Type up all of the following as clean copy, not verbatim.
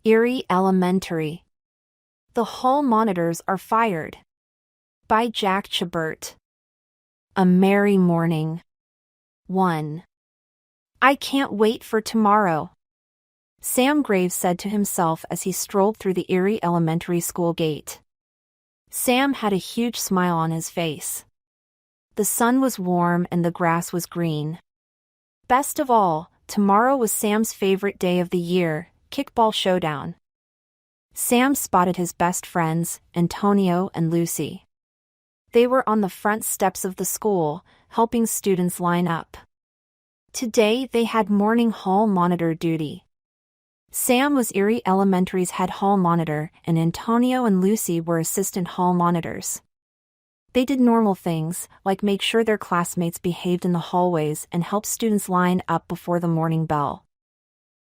Eerie Elementary. The hall monitors are fired. By Jack Chabert. A Merry Morning. 1. I can't wait for tomorrow, Sam Graves said to himself as he strolled through the Eerie Elementary School gate. Sam had a huge smile on his face. The sun was warm and the grass was green. Best of all, tomorrow was Sam's favorite day of the year, kickball showdown. Sam spotted his best friends, Antonio and Lucy. They were on the front steps of the school, helping students line up. Today they had morning hall monitor duty. Sam was Eerie Elementary's head hall monitor and Antonio and Lucy were assistant hall monitors. They did normal things, like make sure their classmates behaved in the hallways and help students line up before the morning bell.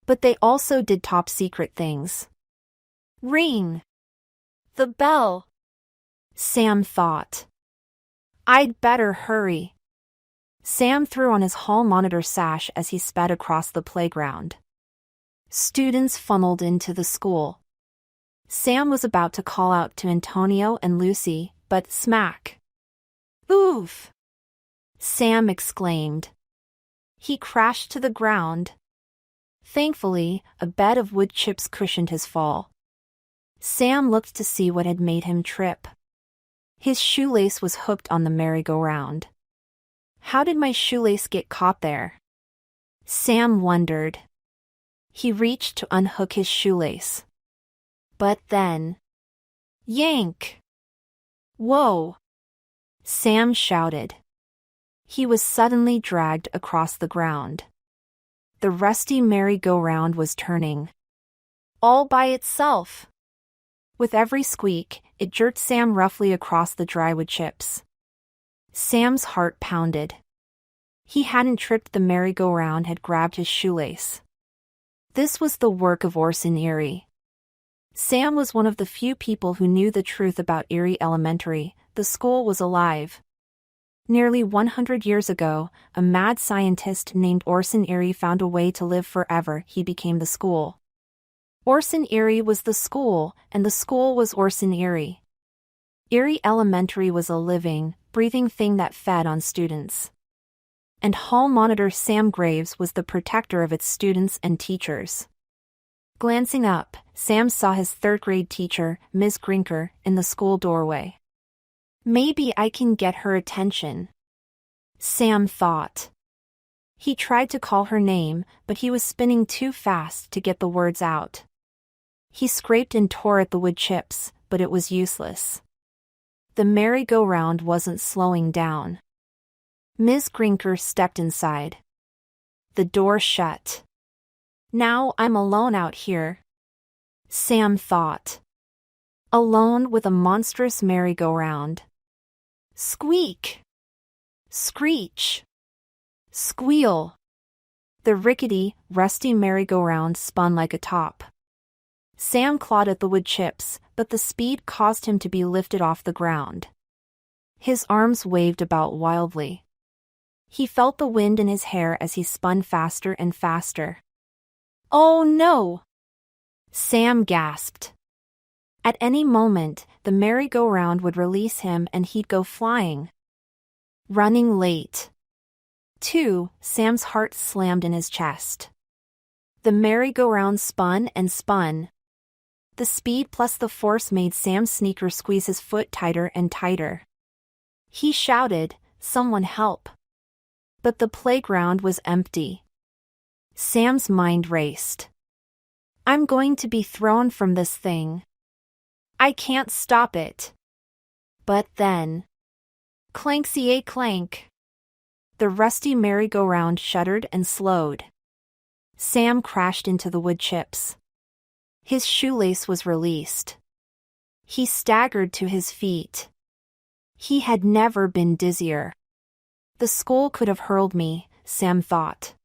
But they also did top secret things. Ring! The bell! Sam thought. I'd better hurry. Sam threw on his hall monitor sash as he sped across the playground. Students funneled into the school. Sam was about to call out to Antonio and Lucy, but smack. Oof! Sam exclaimed. He crashed to the ground. Thankfully, a bed of wood chips cushioned his fall. Sam looked to see what had made him trip. His shoelace was hooked on the merry-go-round. How did my shoelace get caught there? Sam wondered. He reached to unhook his shoelace. But then... Yank! Whoa! Sam shouted. He was suddenly dragged across the ground. The rusty merry-go-round was turning. All by itself. With every squeak, it jerked Sam roughly across the dry wood chips. Sam's heart pounded. He hadn't tripped the merry-go-round, had grabbed his shoelace. This was the work of Orson Eerie. Sam was one of the few people who knew the truth about Eerie Elementary. The school was alive. Nearly 100 years ago, a mad scientist named Orson Eerie found a way to live forever. He became the school. Orson Eerie was the school, and the school was Orson Eerie. Eerie Elementary was a living, breathing thing that fed on students. And hall monitor Sam Graves was the protector of its students and teachers. Glancing up, Sam saw his third-grade teacher, Ms. Grinker, in the school doorway. Maybe I can get her attention, Sam thought. He tried to call her name, but he was spinning too fast to get the words out. He scraped and tore at the wood chips, but it was useless. The merry-go-round wasn't slowing down. Ms. Grinker stepped inside. The door shut. Now I'm alone out here, Sam thought. Alone with a monstrous merry-go-round. Squeak! Screech! Squeal! The rickety, rusty merry-go-round spun like a top. Sam clawed at the wood chips, but the speed caused him to be lifted off the ground. His arms waved about wildly. He felt the wind in his hair as he spun faster and faster. Oh no! Sam gasped. At any moment, the merry-go-round would release him and he'd go flying. Running late. 2. Sam's heart slammed in his chest. The merry-go-round spun and spun. The speed plus the force made Sam's sneaker squeeze his foot tighter and tighter. He shouted, "Someone help!" But the playground was empty. Sam's mind raced. I'm going to be thrown from this thing. I can't stop it. But then... Clank-ca clank. The rusty merry-go-round shuddered and slowed. Sam crashed into the wood chips. His shoelace was released. He staggered to his feet. He had never been dizzier. The school could have hurled me, Sam thought.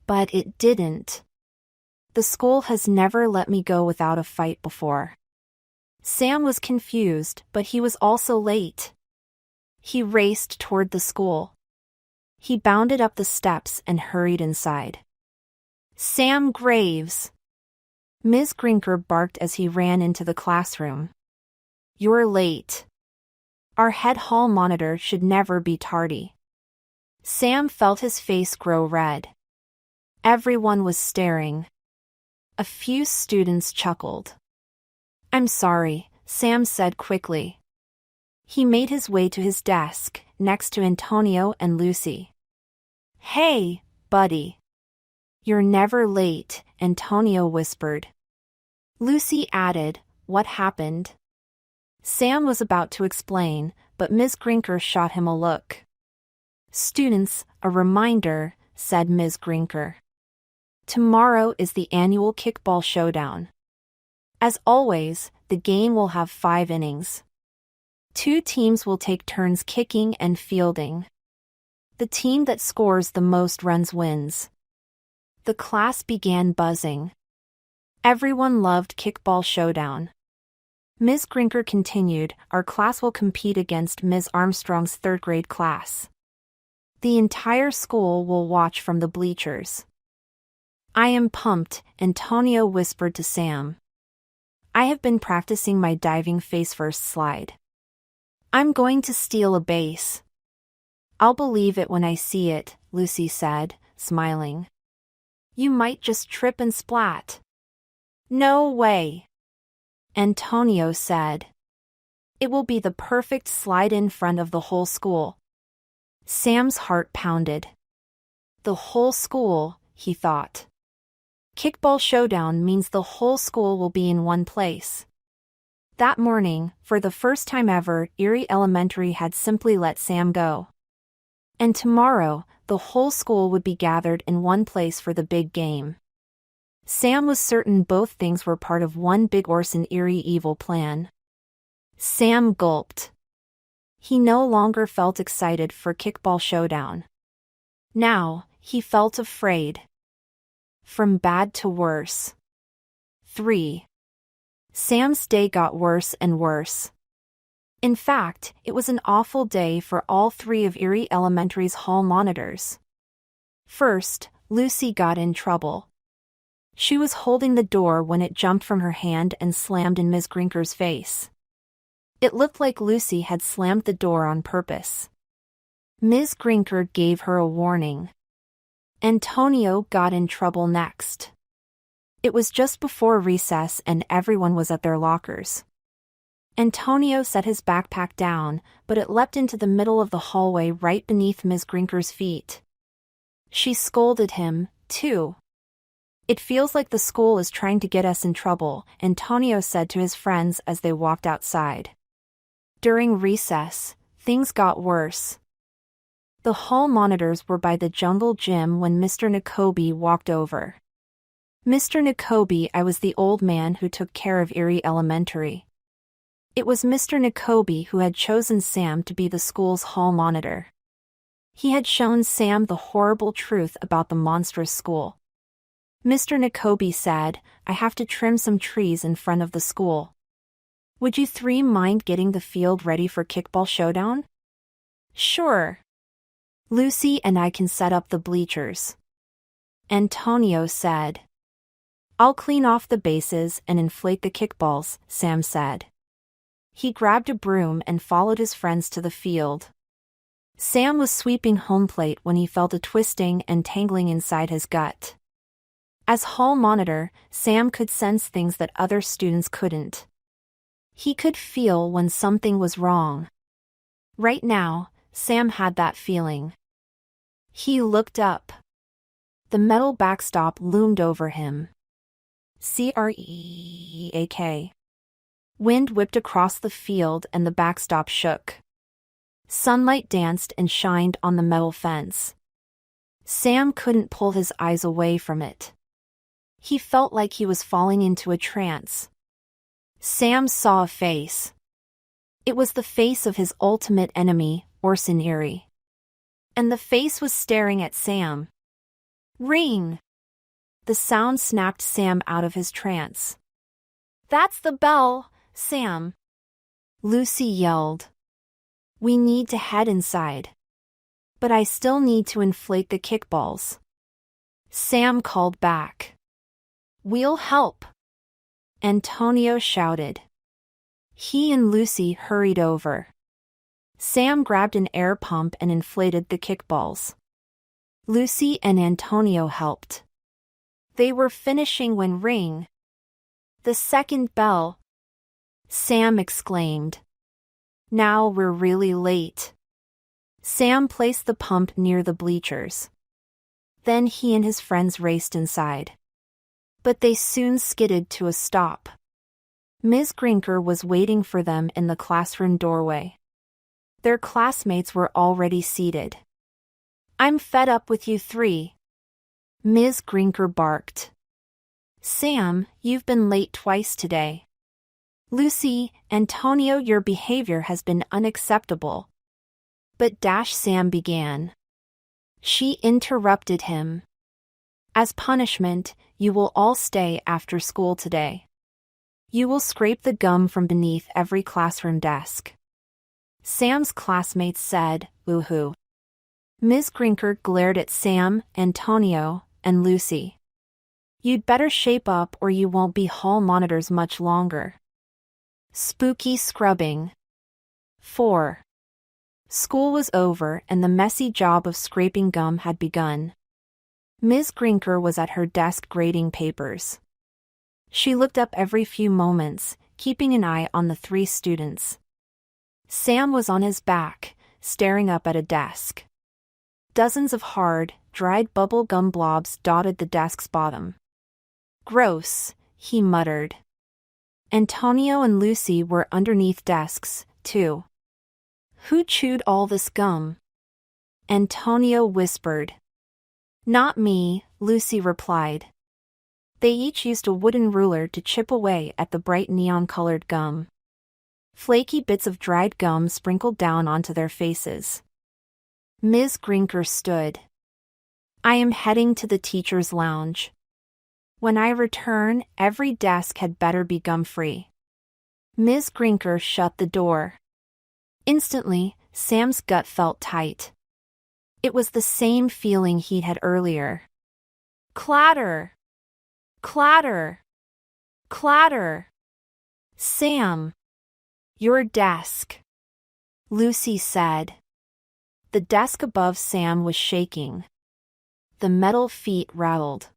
But it didn't. The school has never let me go without a fight before. Sam was confused, but he was also late. He raced toward the school. He bounded up the steps and hurried inside. Sam Graves! Ms. Grinker barked as he ran into the classroom. "You're late. Our head hall monitor should never be tardy." Sam felt his face grow red. Everyone was staring. A few students chuckled. "I'm sorry," Sam said quickly. He made his way to his desk, next to Antonio and Lucy. "Hey, buddy. You're never late," Antonio whispered. Lucy added, "What happened?" Sam was about to explain, but Ms. Grinker shot him a look. "Students, a reminder," said Ms. Grinker. "Tomorrow is the annual kickball showdown. As always, the game will have 5 innings. 2 teams will take turns kicking and fielding. The team that scores the most runs wins." The class began buzzing. Everyone loved Kickball Showdown. Ms. Grinker continued, "Our class will compete against Ms. Armstrong's 3rd grade class. The entire school will watch from the bleachers." "I am pumped," Antonio whispered to Sam. "I have been practicing my diving face-first slide. I'm going to steal a base." "I'll believe it when I see it," Lucy said, smiling. "You might just trip and splat." "No way," Antonio said. "It will be the perfect slide in front of the whole school." Sam's heart pounded. The whole school, he thought. Kickball Showdown means the whole school will be in one place. That morning, for the first time ever, Eerie Elementary had simply let Sam go. And tomorrow, the whole school would be gathered in one place for the big game. Sam was certain both things were part of one big Orson Eerie evil plan. Sam gulped. He no longer felt excited for Kickball Showdown. Now, he felt afraid. From bad to worse. 3. Sam's day got worse and worse. In fact, it was an awful day for all 3 of Eerie Elementary's hall monitors. First, Lucy got in trouble. She was holding the door when it jumped from her hand and slammed in Ms. Grinker's face. It looked like Lucy had slammed the door on purpose. Ms. Grinker gave her a warning. Antonio got in trouble next. It was just before recess and everyone was at their lockers. Antonio set his backpack down, but it leapt into the middle of the hallway right beneath Ms. Grinker's feet. She scolded him, too. "It feels like the school is trying to get us in trouble," Antonio said to his friends as they walked outside. During recess, things got worse. The hall monitors were by the jungle gym when Mr. Nakobe walked over. "Mr. Nakobe, I was the old man who took care of Eerie Elementary." It was Mr. Nakobe who had chosen Sam to be the school's hall monitor. He had shown Sam the horrible truth about the monstrous school. Mr. Nakobe said, "I have to trim some trees in front of the school. Would you 3 mind getting the field ready for Kickball Showdown?" "Sure. Lucy and I can set up the bleachers," Antonio said. "I'll clean off the bases and inflate the kickballs," Sam said. He grabbed a broom and followed his friends to the field. Sam was sweeping home plate when he felt a twisting and tangling inside his gut. As hall monitor, Sam could sense things that other students couldn't. He could feel when something was wrong. Right now, Sam had that feeling. He looked up. The metal backstop loomed over him. Crack. Wind whipped across the field and the backstop shook. Sunlight danced and shined on the metal fence. Sam couldn't pull his eyes away from it. He felt like he was falling into a trance. Sam saw a face. It was the face of his ultimate enemy, Orson Eerie. And the face was staring at Sam. Ring! The sound snapped Sam out of his trance. "That's the bell, Sam!" Lucy yelled. "We need to head inside. But I still need to inflate the kickballs." Sam called back. "We'll help." Antonio shouted. He and Lucy hurried over. Sam grabbed an air pump and inflated the kickballs. Lucy and Antonio helped. They were finishing when ring. The second bell. Sam exclaimed. Now we're really late. Sam placed the pump near the bleachers. Then he and his friends raced inside. But they soon skidded to a stop. Ms. Grinker was waiting for them in the classroom doorway. Their classmates were already seated. I'm fed up with you three. Ms. Grinker barked. Sam, you've been late twice today. Lucy, Antonio, your behavior has been unacceptable. But Sam began. She interrupted him. As punishment, you will all stay after school today. You will scrape the gum from beneath every classroom desk. Sam's classmates said, woohoo. Ms. Grinker glared at Sam, Antonio, and Lucy. You'd better shape up or you won't be hall monitors much longer. Spooky scrubbing. 4. School was over and the messy job of scraping gum had begun. Ms. Grinker was at her desk grading papers. She looked up every few moments, keeping an eye on the 3 students. Sam was on his back, staring up at a desk. Dozens of hard, dried bubble gum blobs dotted the desk's bottom. Gross, he muttered. Antonio and Lucy were underneath desks, too. Who chewed all this gum? Antonio whispered. Not me, Lucy replied. They each used a wooden ruler to chip away at the bright neon-colored gum. Flaky bits of dried gum sprinkled down onto their faces. Ms. Grinker stood. I am heading to the teacher's lounge. When I return, every desk had better be gum-free. Ms. Grinker shut the door. Instantly, Sam's gut felt tight. It was the same feeling he'd had earlier. Clatter! Clatter! Clatter! Sam! Your desk! Lucy said. The desk above Sam was shaking. The metal feet rattled.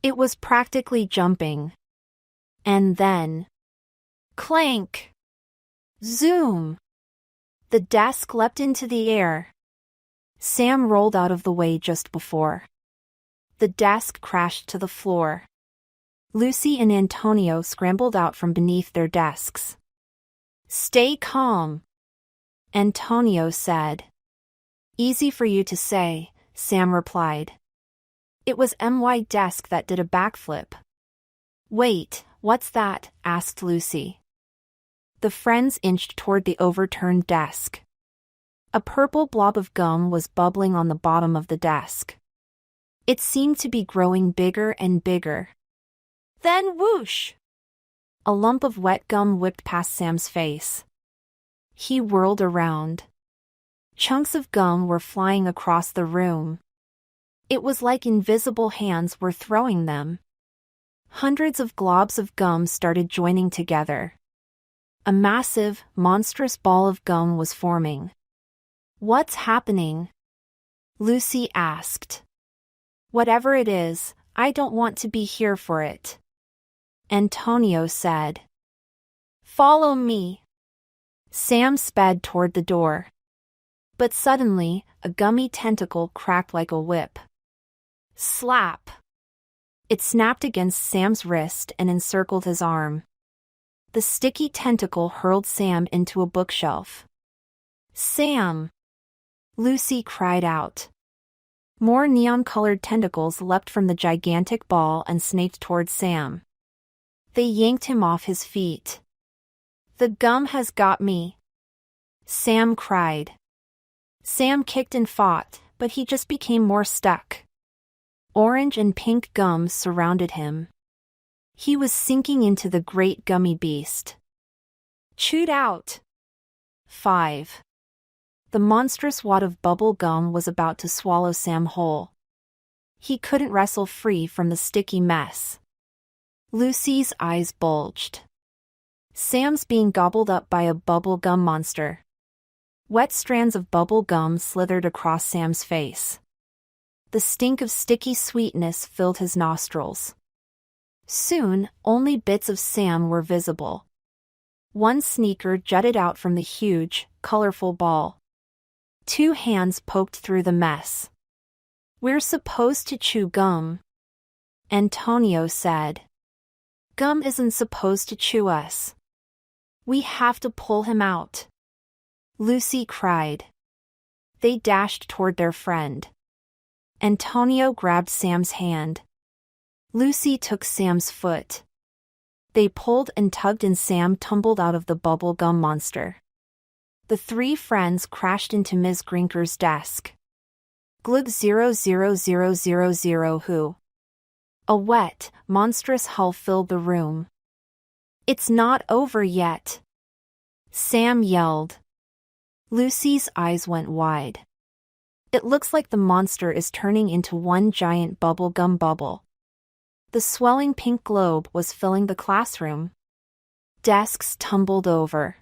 It was practically jumping. And then... clank! Zoom! The desk leapt into the air. Sam rolled out of the way just before. The desk crashed to the floor. Lucy and Antonio scrambled out from beneath their desks. Stay calm, Antonio said. Easy for you to say, Sam replied. It was my desk that did a backflip. Wait, what's that? Asked Lucy. The friends inched toward the overturned desk. A purple blob of gum was bubbling on the bottom of the desk. It seemed to be growing bigger and bigger. Then whoosh! A lump of wet gum whipped past Sam's face. He whirled around. Chunks of gum were flying across the room. It was like invisible hands were throwing them. Hundreds of globs of gum started joining together. A massive, monstrous ball of gum was forming. What's happening? Lucy asked. Whatever it is, I don't want to be here for it. Antonio said. Follow me. Sam sped toward the door. But suddenly, a gummy tentacle cracked like a whip. Slap! It snapped against Sam's wrist and encircled his arm. The sticky tentacle hurled Sam into a bookshelf. Sam! Lucy cried out. More neon-colored tentacles leapt from the gigantic ball and snaked toward Sam. They yanked him off his feet. The gum has got me! Sam cried. Sam kicked and fought, but he just became more stuck. Orange and pink gums surrounded him. He was sinking into the great gummy beast. Chewed out! 5. The monstrous wad of bubble gum was about to swallow Sam whole. He couldn't wrestle free from the sticky mess. Lucy's eyes bulged. Sam's being gobbled up by a bubble gum monster. Wet strands of bubble gum slithered across Sam's face. The stink of sticky sweetness filled his nostrils. Soon, only bits of Sam were visible. One sneaker jutted out from the huge, colorful ball. Two hands poked through the mess. "We're supposed to chew gum," Antonio said. "Gum isn't supposed to chew us. We have to pull him out," Lucy cried. They dashed toward their friend. Antonio grabbed Sam's hand. Lucy took Sam's foot. They pulled and tugged and Sam tumbled out of the bubble gum monster. The three friends crashed into Ms. Grinker's desk. Glug 00000 who? A wet, monstrous hull filled the room. "It's not over yet," Sam yelled. Lucy's eyes went wide. It looks like the monster is turning into one giant bubblegum bubble. The swelling pink globe was filling the classroom. Desks tumbled over.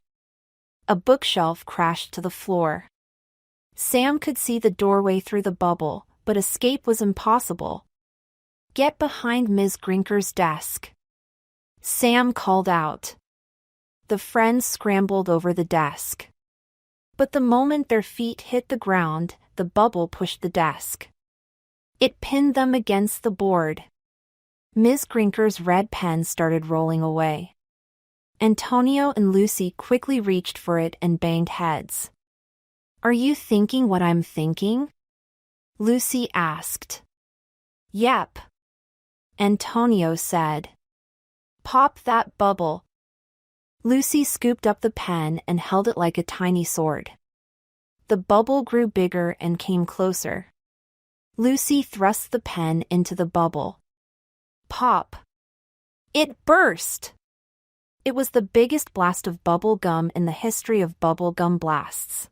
A bookshelf crashed to the floor. Sam could see the doorway through the bubble, but escape was impossible. "Get behind Ms. Grinker's desk," Sam called out. The friends scrambled over the desk. But the moment their feet hit the ground, the bubble pushed the desk. It pinned them against the board. Ms. Grinker's red pen started rolling away. Antonio and Lucy quickly reached for it and banged heads. "Are you thinking what I'm thinking?" Lucy asked. "Yep," Antonio said. "Pop that bubble." Lucy scooped up the pen and held it like a tiny sword. The bubble grew bigger and came closer. Lucy thrust the pen into the bubble. Pop! It burst! It was the biggest blast of bubble gum in the history of bubble gum blasts.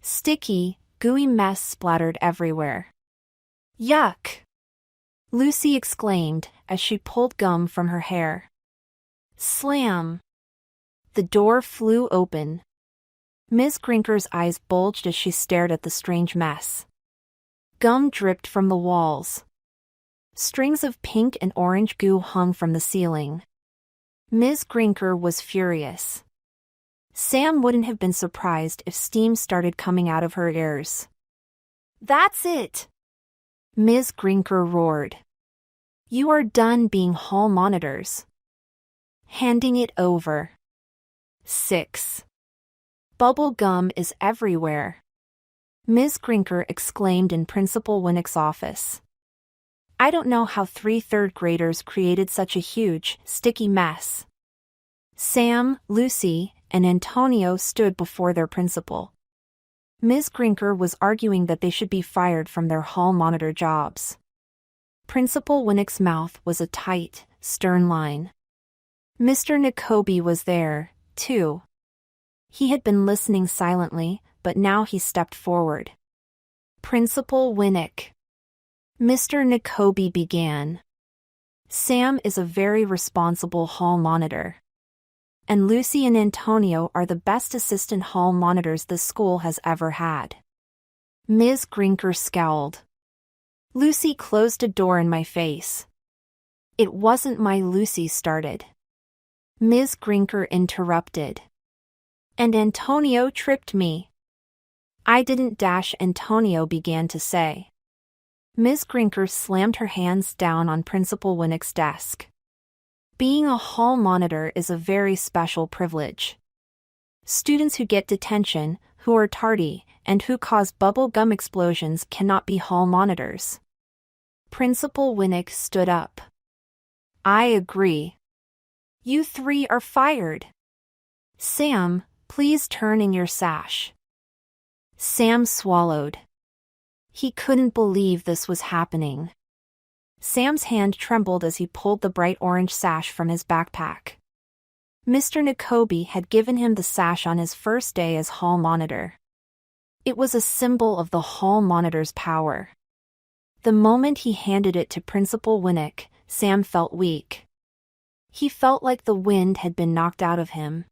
Sticky, gooey mess splattered everywhere. "Yuck!" Lucy exclaimed as she pulled gum from her hair. Slam! The door flew open. Ms. Grinker's eyes bulged as she stared at the strange mess. Gum dripped from the walls. Strings of pink and orange goo hung from the ceiling. Ms. Grinker was furious. Sam wouldn't have been surprised if steam started coming out of her ears. "That's it!" Ms. Grinker roared. "You are done being hall monitors." Handing it over. 6. Bubble gum is everywhere, Ms. Grinker exclaimed in Principal Winnick's office. "I don't know how 3 third graders created such a huge, sticky mess." Sam, Lucy, and Antonio stood before their principal. Ms. Grinker was arguing that they should be fired from their hall monitor jobs. Principal Winnick's mouth was a tight, stern line. Mr. Nicobe was there, too. He had been listening silently, but now he stepped forward. "Principal Winnick," Mr. Nicobe began. "Sam is a very responsible hall monitor. And Lucy and Antonio are the best assistant hall monitors the school has ever had." Ms. Grinker scowled. "Lucy closed a door in my face." "It wasn't my Lucy started," Ms. Grinker interrupted. "And Antonio tripped me." "I didn't dash," Antonio began to say. Ms. Grinker slammed her hands down on Principal Winnick's desk. Being a hall monitor is a very special privilege. Students who get detention, who are tardy, and who cause bubble gum explosions cannot be hall monitors. Principal Winnick stood up. "I agree. You 3 are fired. Sam, please turn in your sash." Sam swallowed. He couldn't believe this was happening. Sam's hand trembled as he pulled the bright orange sash from his backpack. Mr. Nicobe had given him the sash on his first day as hall monitor. It was a symbol of the hall monitor's power. The moment he handed it to Principal Winnick, Sam felt weak. He felt like the wind had been knocked out of him.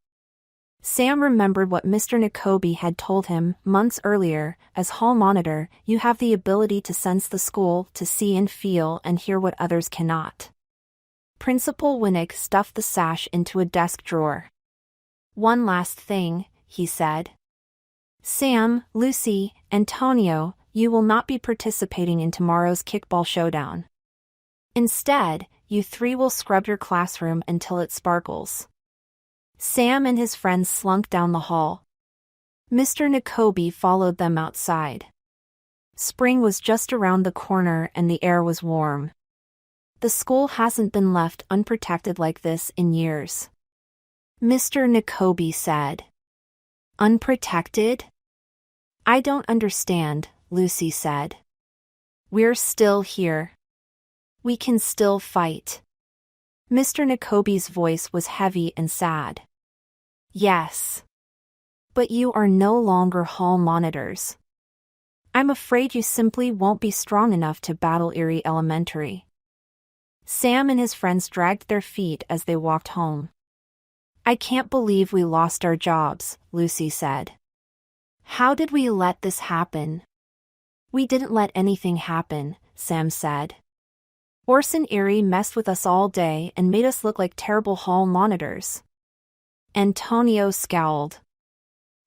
Sam remembered what Mr. Nakobe had told him months earlier. As hall monitor, you have the ability to sense the school, to see and feel and hear what others cannot. Principal Winnick stuffed the sash into a desk drawer. One last thing, he said. Sam, Lucy, Antonio, you will not be participating in tomorrow's kickball showdown. Instead, you three will scrub your classroom until it sparkles. Sam and his friends slunk down the hall. Mr. Nakobe followed them outside. Spring was just around the corner and the air was warm. The school hasn't been left unprotected like this in years. Mr. Nakobe said. Unprotected? I don't understand, Lucy said. We're still here. We can still fight. Mr. Nakobe's voice was heavy and sad. Yes. But you are no longer hall monitors. I'm afraid you simply won't be strong enough to battle Eerie Elementary. Sam and his friends dragged their feet as they walked home. I can't believe we lost our jobs, Lucy said. How did we let this happen? We didn't let anything happen, Sam said. Orson Eerie messed with us all day and made us look like terrible hall monitors. Antonio scowled.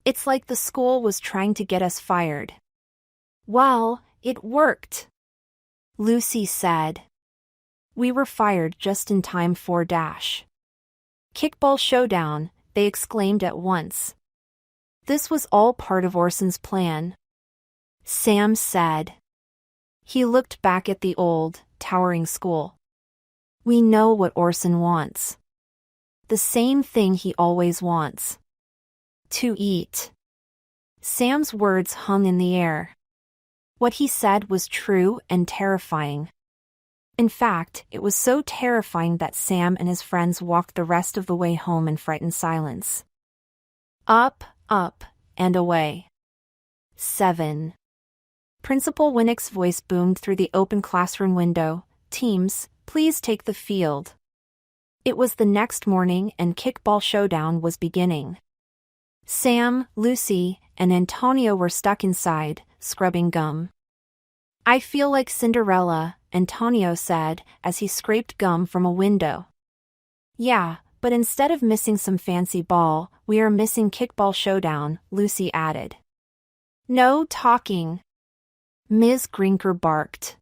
It's like the school was trying to get us fired. Well, it worked, Lucy said. We were fired just in time for dash. Kickball showdown, they exclaimed at once. This was all part of Orson's plan, Sam said. He looked back at the old, towering school. We know what Orson wants. The same thing he always wants. To eat. Sam's words hung in the air. What he said was true and terrifying. In fact, it was so terrifying that Sam and his friends walked the rest of the way home in frightened silence. Up, and away. 7. Principal Winnick's voice boomed through the open classroom window. Teams, please take the field. It was the next morning and kickball showdown was beginning. Sam, Lucy, and Antonio were stuck inside, scrubbing gum. I feel like Cinderella, Antonio said as he scraped gum from a window. Yeah, but instead of missing some fancy ball, we are missing kickball showdown, Lucy added. No talking, Ms. Grinker barked.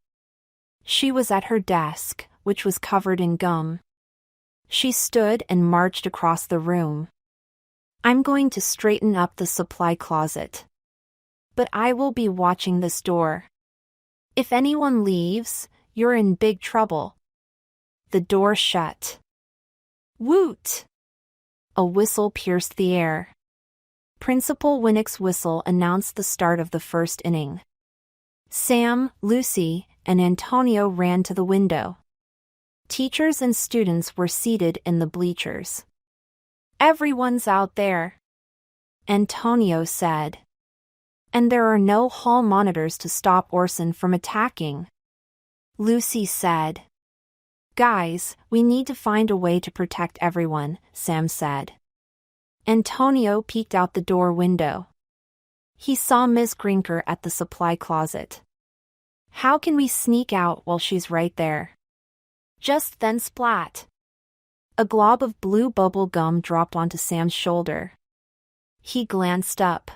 She was at her desk, which was covered in gum. She stood and marched across the room. I'm going to straighten up the supply closet. But I will be watching this door. If anyone leaves, you're in big trouble. The door shut. Woot! A whistle pierced the air. Principal Winnick's whistle announced the start of the first inning. Sam, Lucy, and Antonio ran to the window. Teachers and students were seated in the bleachers. Everyone's out there, Antonio said. And there are no hall monitors to stop Orson from attacking, Lucy said. Guys, we need to find a way to protect everyone, Sam said. Antonio peeked out the door window. He saw Ms. Grinker at the supply closet. How can we sneak out while she's right there? Just then splat. A glob of blue bubble gum dropped onto Sam's shoulder. He glanced up.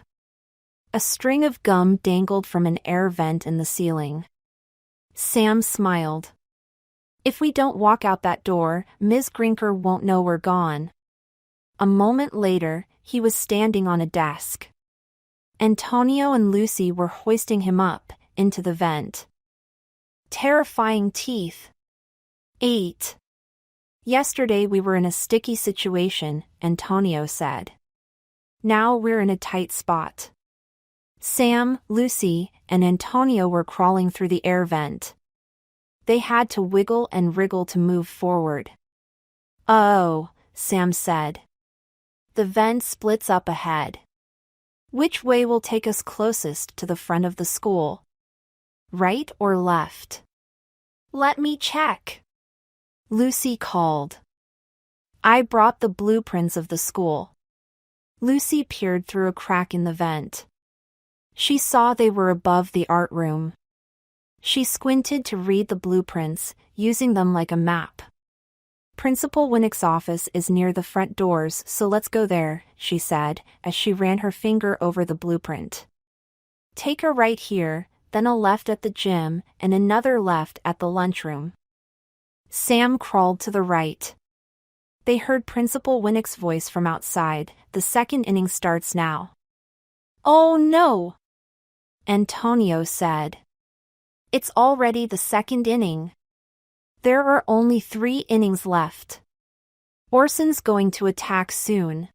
A string of gum dangled from an air vent in the ceiling. Sam smiled. If we don't walk out that door, Ms. Grinker won't know we're gone. A moment later, he was standing on a desk. Antonio and Lucy were hoisting him up, into the vent. Terrifying teeth. 8. Yesterday we were in a sticky situation, Antonio said. Now we're in a tight spot. Sam, Lucy, and Antonio were crawling through the air vent. They had to wiggle and wriggle to move forward. Oh, Sam said. The vent splits up ahead. Which way will take us closest to the front of the school? Right or left? Let me check, Lucy called. I brought the blueprints of the school. Lucy peered through a crack in the vent. She saw they were above the art room. She squinted to read the blueprints, using them like a map. Principal Winnick's office is near the front doors, so let's go there, she said, as she ran her finger over the blueprint. Take a right here, then a left at the gym, and another left at the lunchroom. Sam crawled to the right. They heard Principal Winnick's voice from outside. The second inning starts now. Oh no! Antonio said. It's already the second inning. There are only 3 innings left. Orson's going to attack soon.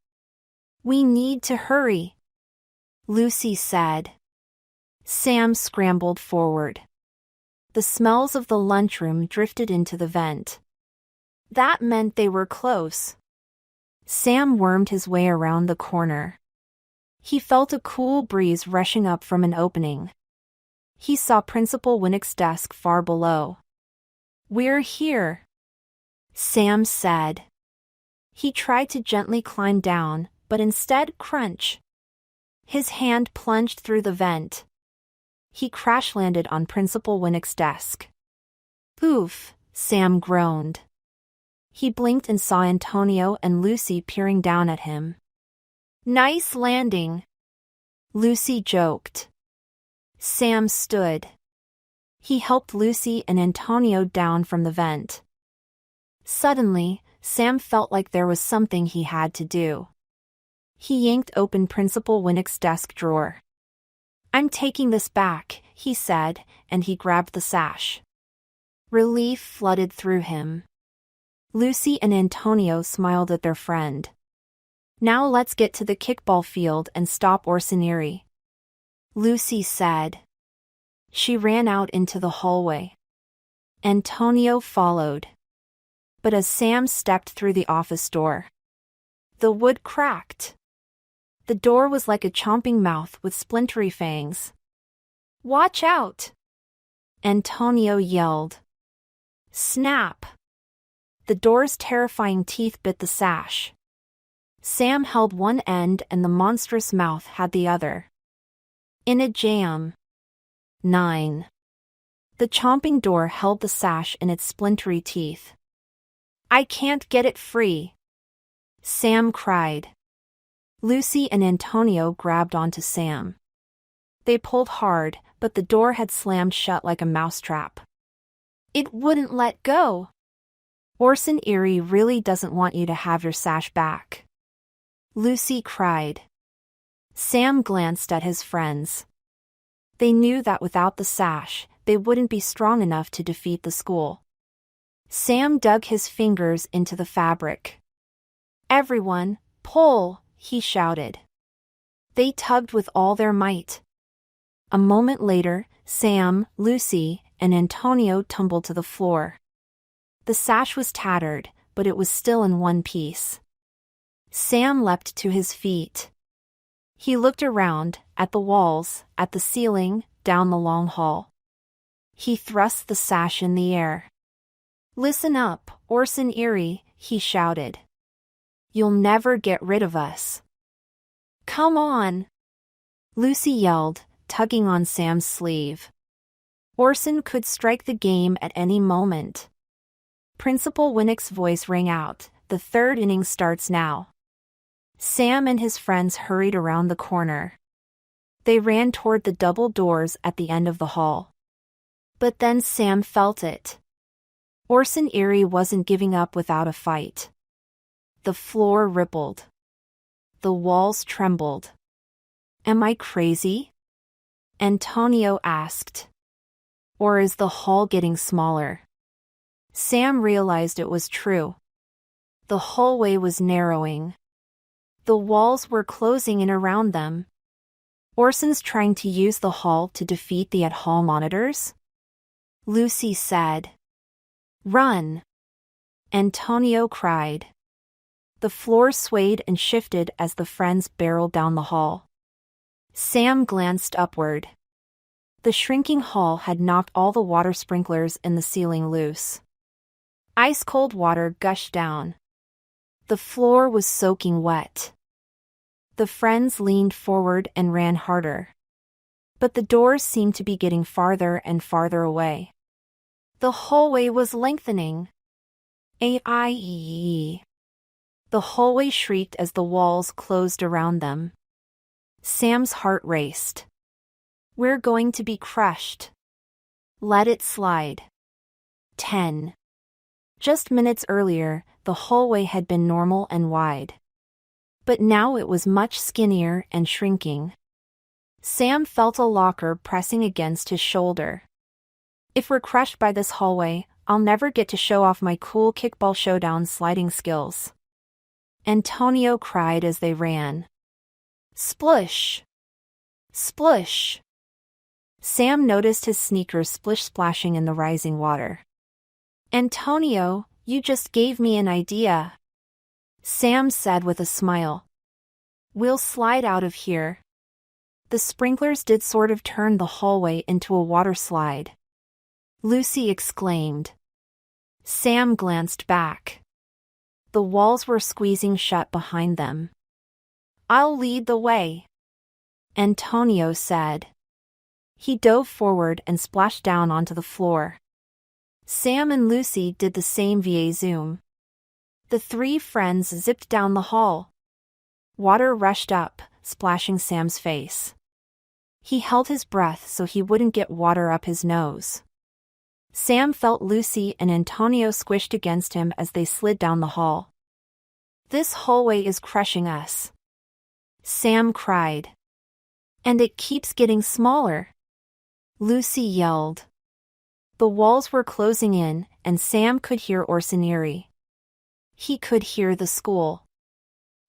We need to hurry, Lucy said. Sam scrambled forward. The smells of the lunchroom drifted into the vent. That meant they were close. Sam wormed his way around the corner. He felt a cool breeze rushing up from an opening. He saw Principal Winnick's desk far below. We're here, Sam said. He tried to gently climb down, but instead crunch. His hand plunged through the vent. He crash-landed on Principal Winnick's desk. Oof, Sam groaned. He blinked and saw Antonio and Lucy peering down at him. Nice landing, Lucy joked. Sam stood. He helped Lucy and Antonio down from the vent. Suddenly, Sam felt like there was something he had to do. He yanked open Principal Winnick's desk drawer. I'm taking this back, he said, and he grabbed the sash. Relief flooded through him. Lucy and Antonio smiled at their friend. Now let's get to the kickball field and stop Orson Eerie, Lucy said. She ran out into the hallway. Antonio followed. But as Sam stepped through the office door, the wood cracked. The door was like a chomping mouth with splintery fangs. Watch out! Antonio yelled. Snap! The door's terrifying teeth bit the sash. Sam held one end and the monstrous mouth had the other. In a jam. 9. The chomping door held the sash in its splintery teeth. I can't get it free, Sam cried. Lucy and Antonio grabbed onto Sam. They pulled hard, but the door had slammed shut like a mousetrap. It wouldn't let go. Orson Eerie really doesn't want you to have your sash back, Lucy cried. Sam glanced at his friends. They knew that without the sash, they wouldn't be strong enough to defeat the school. Sam dug his fingers into the fabric. Everyone, pull, he shouted. They tugged with all their might. A moment later, Sam, Lucy, and Antonio tumbled to the floor. The sash was tattered, but it was still in one piece. Sam leapt to his feet. He looked around, at the walls, at the ceiling, down the long hall. He thrust the sash in the air. Listen up, Orson Eerie, he shouted. You'll never get rid of us. Come on, Lucy yelled, tugging on Sam's sleeve. Orson could strike the game at any moment. Principal Winnick's voice rang out, the third inning starts now. Sam and his friends hurried around the corner. They ran toward the double doors at the end of the hall. But then Sam felt it. Orson Eerie wasn't giving up without a fight. The floor rippled. The walls trembled. Am I crazy? Antonio asked. Or is the hall getting smaller? Sam realized it was true. The hallway was narrowing. The walls were closing in around them. Orson's trying to use the hall to defeat the at-hall monitors? Lucy said. Run! Antonio cried. The floor swayed and shifted as the friends barreled down the hall. Sam glanced upward. The shrinking hall had knocked all the water sprinklers in the ceiling loose. Ice-cold water gushed down. The floor was soaking wet. The friends leaned forward and ran harder. But the doors seemed to be getting farther and farther away. The hallway was lengthening. A-I-E-E. The hallway shrieked as the walls closed around them. Sam's heart raced. We're going to be crushed. Let it slide. 10. Just minutes earlier, the hallway had been normal and wide. But now it was much skinnier and shrinking. Sam felt a locker pressing against his shoulder. If we're crushed by this hallway, I'll never get to show off my cool kickball showdown sliding skills. Antonio cried as they ran. Splush! Splush! Sam noticed his sneakers splish-splashing in the rising water. Antonio, you just gave me an idea. Sam said with a smile. We'll slide out of here. The sprinklers did sort of turn the hallway into a water slide. Lucy exclaimed. Sam glanced back. The walls were squeezing shut behind them. I'll lead the way, Antonio said. He dove forward and splashed down onto the floor. Sam and Lucy did the same via Zoom. The three friends zipped down the hall. Water rushed up, splashing Sam's face. He held his breath so he wouldn't get water up his nose. Sam felt Lucy and Antonio squished against him as they slid down the hall. This hallway is crushing us, Sam cried. And it keeps getting smaller, Lucy yelled. The walls were closing in, and Sam could hear Eerie. He could hear the school.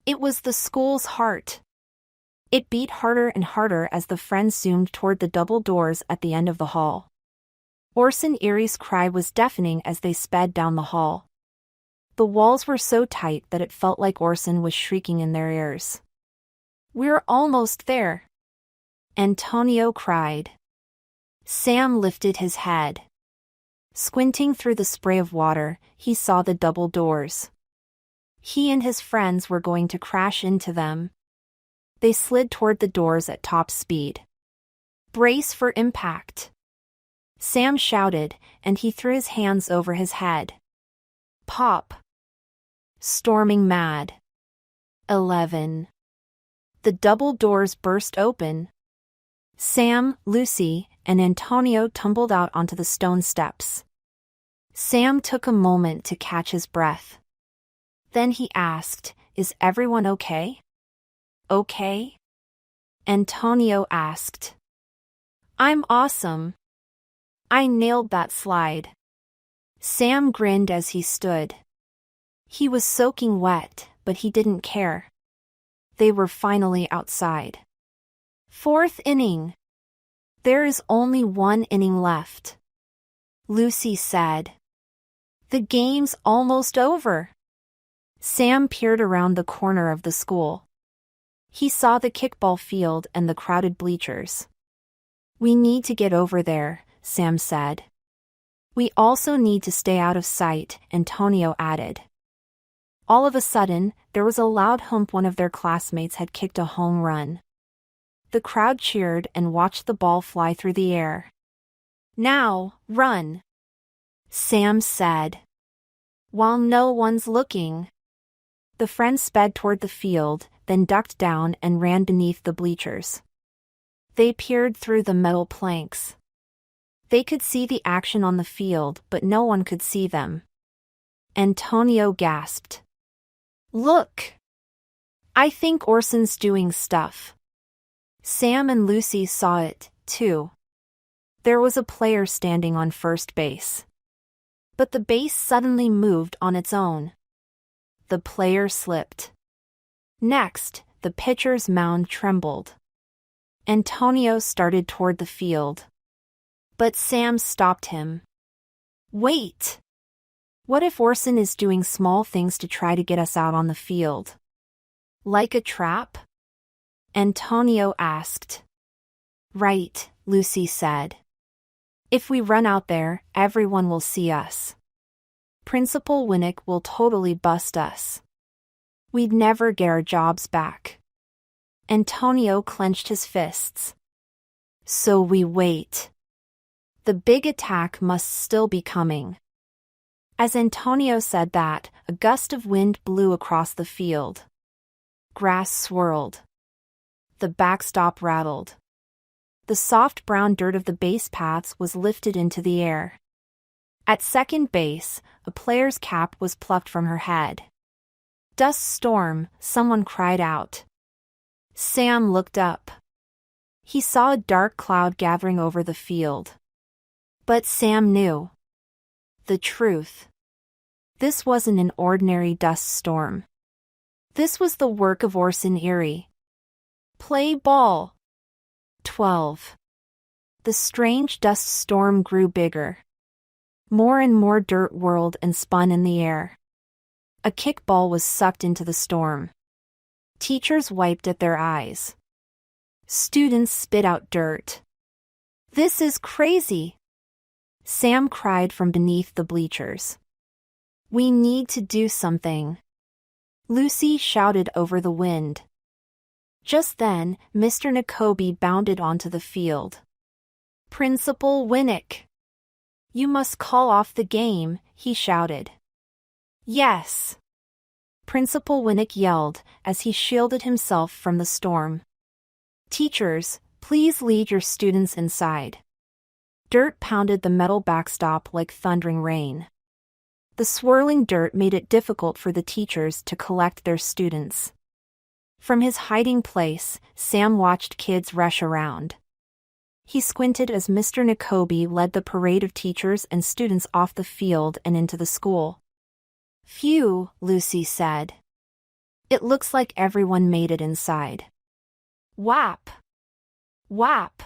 It was the school's heart. It beat harder and harder as the friends zoomed toward the double doors at the end of the hall. Eerie's cry was deafening as they sped down the hall. The walls were so tight that it felt like Orson was shrieking in their ears. We're almost there, Antonio cried. Sam lifted his head. Squinting through the spray of water, he saw the double doors. He and his friends were going to crash into them. They slid toward the doors at top speed. Brace for impact, Sam shouted, and he threw his hands over his head. Pop. Storming mad. 11. The double doors burst open. Sam, Lucy, and Antonio tumbled out onto the stone steps. Sam took a moment to catch his breath. Then he asked, Is everyone okay? Okay? Antonio asked. I'm awesome. I nailed that slide. Sam grinned as he stood. He was soaking wet, but he didn't care. They were finally outside. 4th inning. There is only 1 inning left, Lucy said. The game's almost over. Sam peered around the corner of the school. He saw the kickball field and the crowded bleachers. We need to get over there, Sam said. We also need to stay out of sight, Antonio added. All of a sudden, there was a loud hump. One of their classmates had kicked a home run. The crowd cheered and watched the ball fly through the air. Now, run, Sam said. While no one's looking. The friends sped toward the field, then ducked down and ran beneath the bleachers. They peered through the metal planks. They could see the action on the field, but no one could see them. Antonio gasped. Look! I think Orson's doing stuff. Sam and Lucy saw it, too. There was a player standing on first base. But the base suddenly moved on its own. The player slipped. Next, the pitcher's mound trembled. Antonio started toward the field. But Sam stopped him. Wait! What if Orson is doing small things to try to get us out on the field? Like a trap? Antonio asked. Right, Lucy said. If we run out there, everyone will see us. Principal Winnick will totally bust us. We'd never get our jobs back. Antonio clenched his fists. So we wait. The big attack must still be coming. As Antonio said that, a gust of wind blew across the field. Grass swirled. The backstop rattled. The soft brown dirt of the base paths was lifted into the air. At second base, a player's cap was plucked from her head. Dust storm, someone cried out. Sam looked up. He saw a dark cloud gathering over the field. But Sam knew the truth. This wasn't an ordinary dust storm. This was the work of Orson Eerie. Play ball. 12. The strange dust storm grew bigger. More and more dirt whirled and spun in the air. A kickball was sucked into the storm. Teachers wiped at their eyes. Students spit out dirt. This is crazy. Sam cried from beneath the bleachers. We need to do something. Lucy shouted over the wind. Just then, Mr. Nakobe bounded onto the field. Principal Winnick. You must call off the game, he shouted. Yes. Principal Winnick yelled as he shielded himself from the storm. Teachers, please lead your students inside. Dirt pounded the metal backstop like thundering rain. The swirling dirt made it difficult for the teachers to collect their students. From his hiding place, Sam watched kids rush around. He squinted as Mr. Nakobe led the parade of teachers and students off the field and into the school. Phew, Lucy said. It looks like everyone made it inside. Whap! Whap!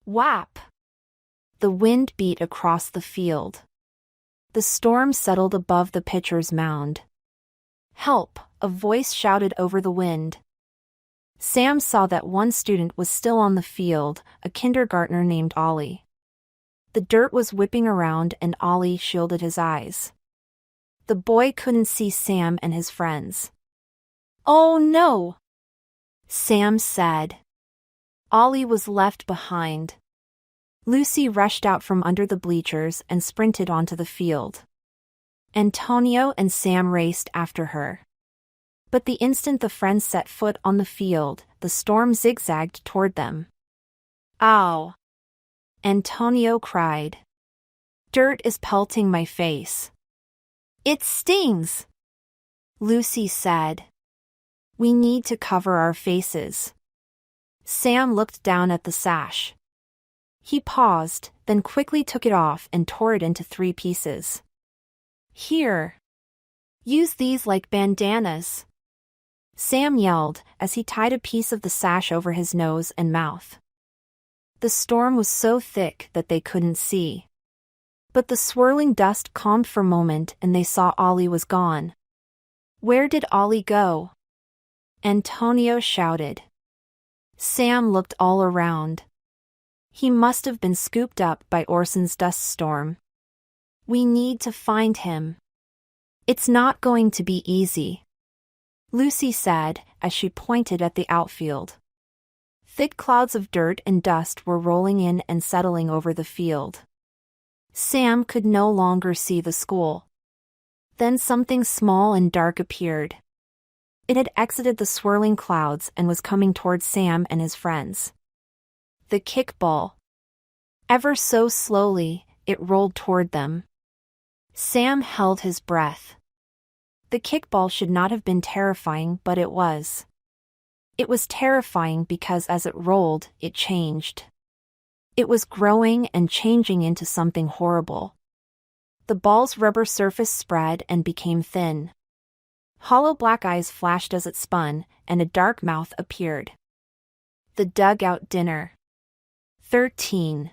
Whap! The wind beat across the field. The storm settled above the pitcher's mound. Help! A voice shouted over the wind. Sam saw that one student was still on the field, a kindergartner named Ollie. The dirt was whipping around and Ollie shielded his eyes. The boy couldn't see Sam and his friends. Oh no! Sam said. Ollie was left behind. Lucy rushed out from under the bleachers and sprinted onto the field. Antonio and Sam raced after her. But the instant the friends set foot on the field, the storm zigzagged toward them. Ow! Antonio cried. Dirt is pelting my face. It stings! Lucy said. We need to cover our faces. Sam looked down at the sash. He paused, then quickly took it off and tore it into 3 pieces. Here. Use these like bandanas. Sam yelled as he tied a piece of the sash over his nose and mouth. The storm was so thick that they couldn't see. But the swirling dust calmed for a moment and they saw Ollie was gone. Where did Ollie go? Antonio shouted. Sam looked all around. He must have been scooped up by Orson's dust storm. We need to find him. It's not going to be easy, Lucy said as she pointed at the outfield. Thick clouds of dirt and dust were rolling in and settling over the field. Sam could no longer see the school. Then something small and dark appeared. It had exited the swirling clouds and was coming toward Sam and his friends. The kickball. Ever so slowly, it rolled toward them. Sam held his breath. The kickball should not have been terrifying, but it was. It was terrifying because as it rolled, it changed. It was growing and changing into something horrible. The ball's rubber surface spread and became thin. Hollow black eyes flashed as it spun, and a dark mouth appeared. The dugout dinner. 13.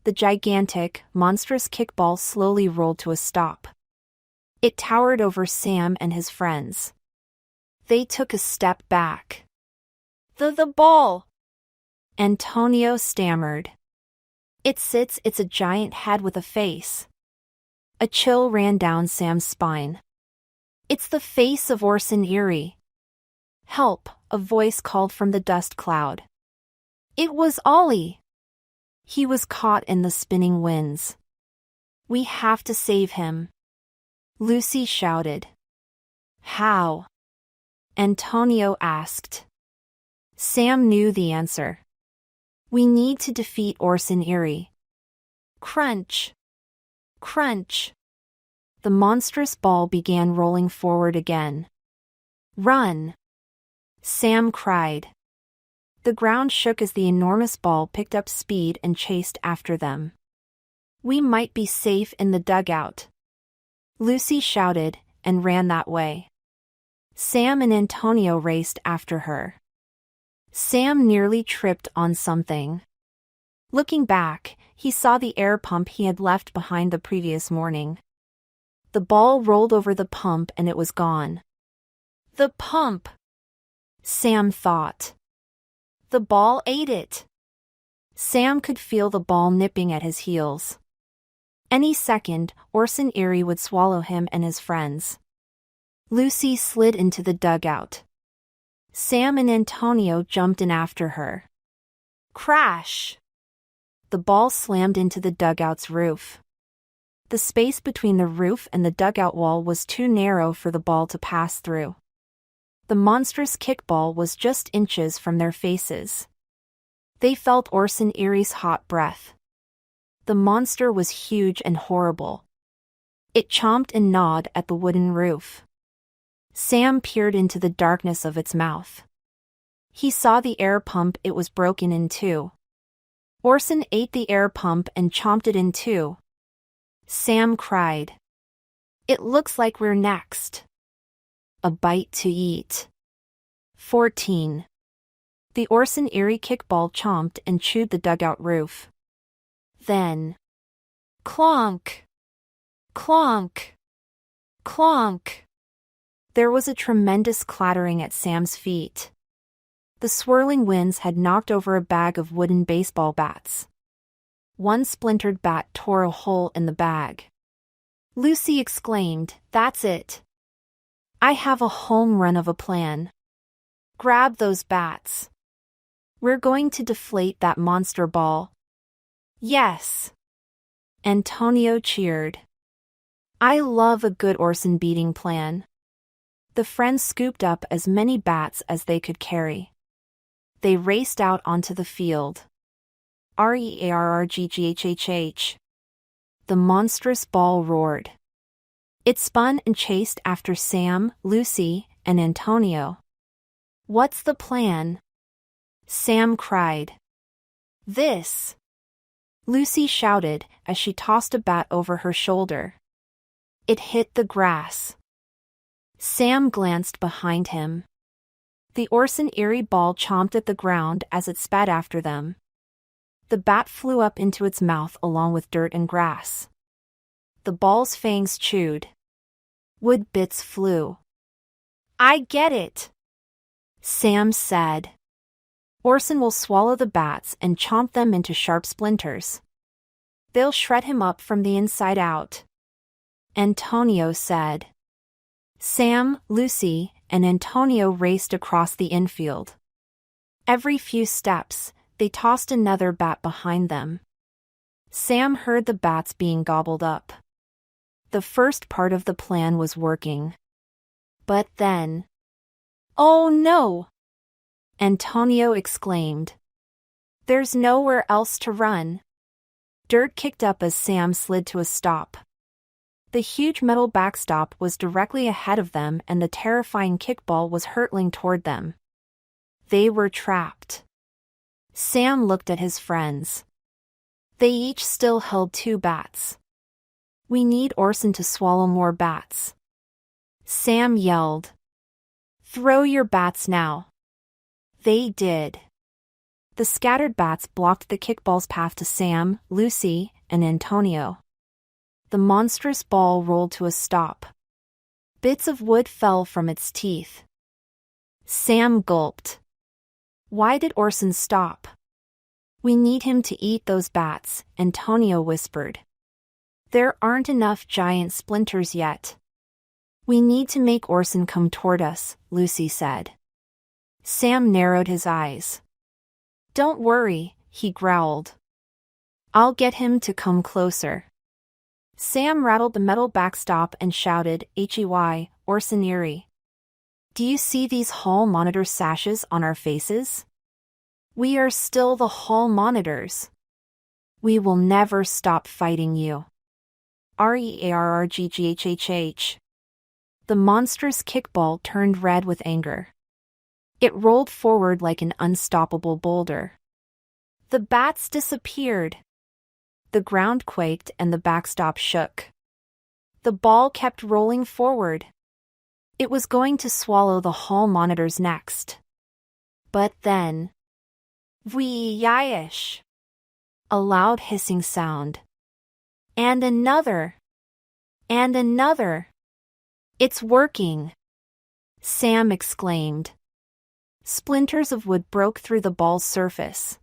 The gigantic, monstrous kickball slowly rolled to a stop. It towered over Sam and his friends. They took a step back. The ball! Antonio stammered. It's a giant head with a face. A chill ran down Sam's spine. It's the face of Orson Eerie. Help, a voice called from the dust cloud. It was Ollie. He was caught in the spinning winds. We have to save him. Lucy shouted. How? Antonio asked. Sam knew the answer. We need to defeat Orson Eerie. Crunch! Crunch! The monstrous ball began rolling forward again. Run! Sam cried. The ground shook as the enormous ball picked up speed and chased after them. We might be safe in the dugout. Lucy shouted and ran that way. Sam and Antonio raced after her. Sam nearly tripped on something. Looking back, he saw the air pump he had left behind the previous morning. The ball rolled over the pump and it was gone. The pump! Sam thought. The ball ate it. Sam could feel the ball nipping at his heels. Any second, Orson Eerie would swallow him and his friends. Lucy slid into the dugout. Sam and Antonio jumped in after her. Crash! The ball slammed into the dugout's roof. The space between the roof and the dugout wall was too narrow for the ball to pass through. The monstrous kickball was just inches from their faces. They felt Orson Eerie's hot breath. The monster was huge and horrible. It chomped and gnawed at the wooden roof. Sam peered into the darkness of its mouth. He saw the air pump. It was broken in two. Orson ate the air pump and chomped it in two. Sam cried. It looks like we're next. A bite to eat. 14. The Orson Eerie kickball chomped and chewed the dugout roof. Then, clonk! Clonk! Clonk! There was a tremendous clattering at Sam's feet. The swirling winds had knocked over a bag of wooden baseball bats. One splintered bat tore a hole in the bag. Lucy exclaimed, "That's it. I have a home run of a plan. Grab those bats. We're going to deflate that monster ball." Yes! Antonio cheered. I love a good Orson beating plan. The friends scooped up as many bats as they could carry. They raced out onto the field. Rearrgghhh. The monstrous ball roared. It spun and chased after Sam, Lucy, and Antonio. What's the plan? Sam cried. This! Lucy shouted as she tossed a bat over her shoulder. It hit the grass. Sam glanced behind him. The Orson Eerie ball chomped at the ground as it spat after them. The bat flew up into its mouth along with dirt and grass. The ball's fangs chewed. Wood bits flew. I get it, Sam said. Orson will swallow the bats and chomp them into sharp splinters. They'll shred him up from the inside out, Antonio said. Sam, Lucy, and Antonio raced across the infield. Every few steps, they tossed another bat behind them. Sam heard the bats being gobbled up. The first part of the plan was working. But then... Oh no! Antonio exclaimed. There's nowhere else to run. Dirt kicked up as Sam slid to a stop. The huge metal backstop was directly ahead of them and the terrifying kickball was hurtling toward them. They were trapped. Sam looked at his friends. They each still held 2 bats. We need Orson to swallow more bats. Sam yelled. Throw your bats now. They did. The scattered bats blocked the kickball's path to Sam, Lucy, and Antonio. The monstrous ball rolled to a stop. Bits of wood fell from its teeth. Sam gulped. Why did Orson stop? We need him to eat those bats, Antonio whispered. There aren't enough giant splinters yet. We need to make Orson come toward us, Lucy said. Sam narrowed his eyes. Don't worry, he growled. I'll get him to come closer. Sam rattled the metal backstop and shouted, "Hey, Orson Eerie. Do you see these hall monitor sashes on our faces? We are still the hall monitors. We will never stop fighting you. REARRGGHHH. The monstrous kickball turned red with anger. It rolled forward like an unstoppable boulder. The bats disappeared. The ground quaked and the backstop shook. The ball kept rolling forward. It was going to swallow the hall monitors next. But then... Vee-yish! A loud hissing sound. And another. And another. It's working! Sam exclaimed. Splinters of wood broke through the ball's surface.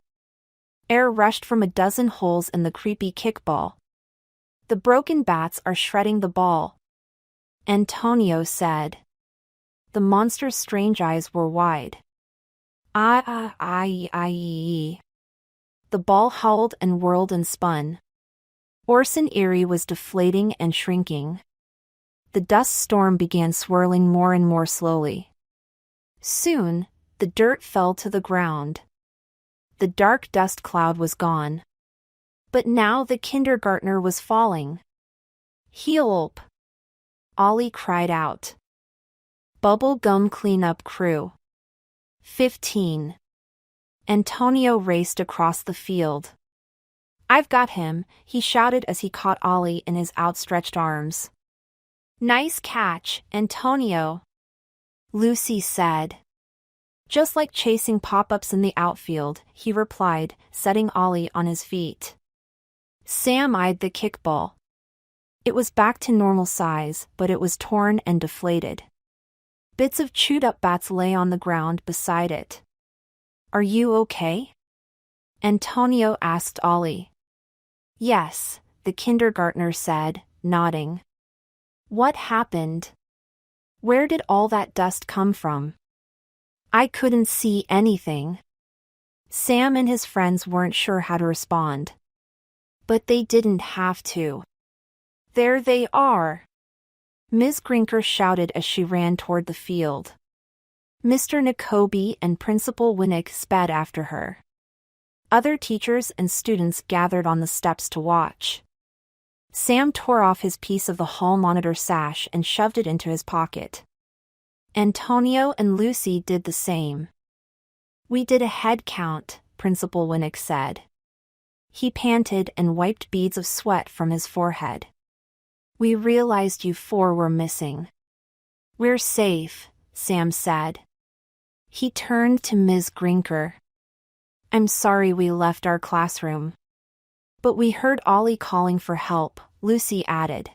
Air rushed from a dozen holes in the creepy kickball. The broken bats are shredding the ball. Antonio said. The monster's strange eyes were wide. The ball howled and whirled and spun. Orson Eerie was deflating and shrinking. The dust storm began swirling more and more slowly. Soon, the dirt fell to the ground. The dark dust cloud was gone. But now the kindergartner was falling. Help! Ollie cried out. Bubble gum cleanup crew. 15. Antonio raced across the field. I've got him, he shouted as he caught Ollie in his outstretched arms. Nice catch, Antonio, Lucy said. Just like chasing pop-ups in the outfield, he replied, setting Ollie on his feet. Sam eyed the kickball. It was back to normal size, but it was torn and deflated. Bits of chewed-up bats lay on the ground beside it. Are you okay? Antonio asked Ollie. Yes, the kindergartner said, nodding. What happened? Where did all that dust come from? I couldn't see anything. Sam and his friends weren't sure how to respond. But they didn't have to. There they are! Ms. Grinker shouted as she ran toward the field. Mr. Nakobe and Principal Winnick sped after her. Other teachers and students gathered on the steps to watch. Sam tore off his piece of the hall monitor sash and shoved it into his pocket. Antonio and Lucy did the same. We did a head count, Principal Winnick said. He panted and wiped beads of sweat from his forehead. We realized you 4 were missing. We're safe, Sam said. He turned to Ms. Grinker. I'm sorry we left our classroom. But we heard Ollie calling for help, Lucy added.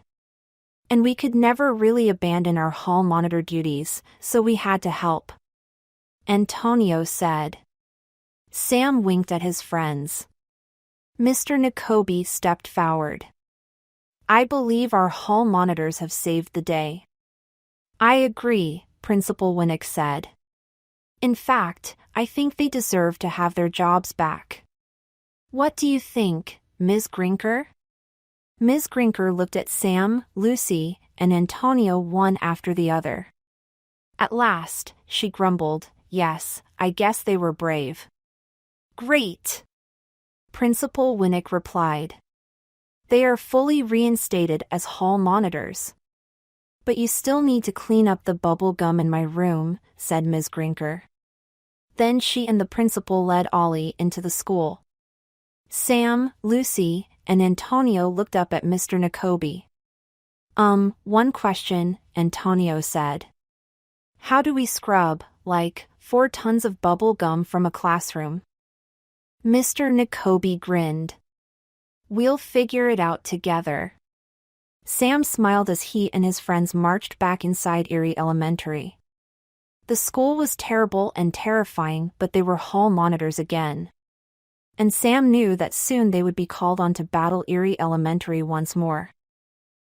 And we could never really abandon our hall monitor duties, so we had to help. Antonio said. Sam winked at his friends. Mr. Nakobe stepped forward. I believe our hall monitors have saved the day. I agree, Principal Winnick said. In fact, I think they deserve to have their jobs back. What do you think, Ms. Grinker? Ms. Grinker looked at Sam, Lucy, and Antonio one after the other. At last, she grumbled, yes, I guess they were brave. Great! Principal Winnick replied. They are fully reinstated as hall monitors. But you still need to clean up the bubble gum in my room, said Ms. Grinker. Then she and the principal led Ollie into the school. Sam, Lucy, and Antonio looked up at Mr. Nakobe. One question, Antonio said. How do we scrub, 4 tons of bubble gum from a classroom? Mr. Nakobe grinned. We'll figure it out together. Sam smiled as he and his friends marched back inside Eerie Elementary. The school was terrible and terrifying, but they were hall monitors again. And Sam knew that soon they would be called on to battle Eerie Elementary once more.